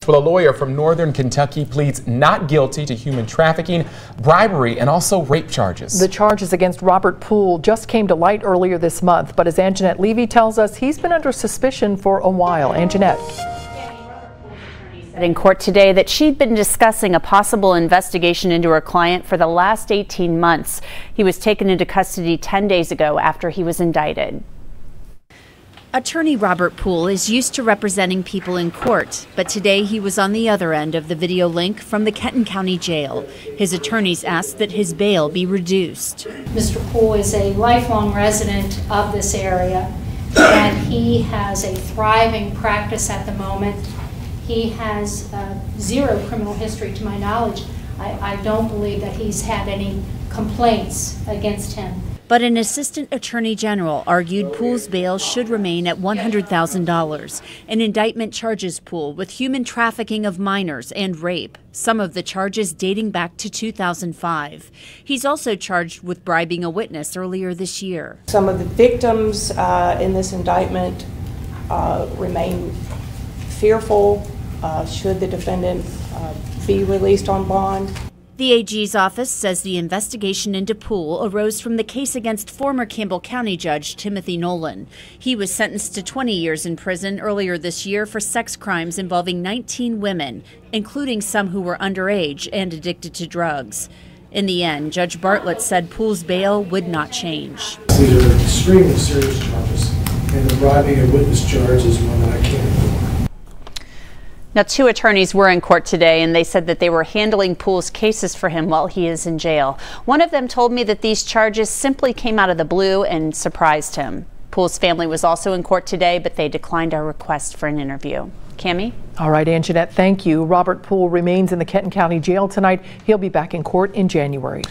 Well, a lawyer from Northern Kentucky pleads not guilty to human trafficking, bribery, and also rape charges. The charges against Robert Poole just came to light earlier this month, but as Anjanette Levy tells us, he's been under suspicion for a while. Anjanette. In court today that she'd been discussing a possible investigation into her client for the last 18 months. He was taken into custody 10 days ago after he was indicted. Attorney Robert Poole is used to representing people in court, but today he was on the other end of the video link from the Kenton County Jail. His attorneys asked that his bail be reduced. Mr. Poole is a lifelong resident of this area, and he has a thriving practice at the moment. He has zero criminal history to my knowledge. I don't believe that he's had any complaints against him. But an assistant attorney general argued Poole's bail should remain at $100,000. An indictment charges Poole with human trafficking of minors and rape, some of the charges dating back to 2005. He's also charged with bribing a witness earlier this year. Some of the victims in this indictment remain fearful should the defendant be released on bond. The AG's office says the investigation into Poole arose from the case against former Campbell County Judge Timothy Nolan. He was sentenced to 20 years in prison earlier this year for sex crimes involving 19 women, including some who were underage and addicted to drugs. In the end, Judge Bartlett said Poole's bail would not change. These are extremely serious charges, and the bribing a witness charge is one that I can't ignore. Now, two attorneys were in court today, and they said that they were handling Poole's cases for him while he is in jail. One of them told me that these charges simply came out of the blue and surprised him. Poole's family was also in court today, but they declined our request for an interview. Cammie? All right, Anjanette, thank you. Robert Poole remains in the Kenton County Jail tonight. He'll be back in court in January.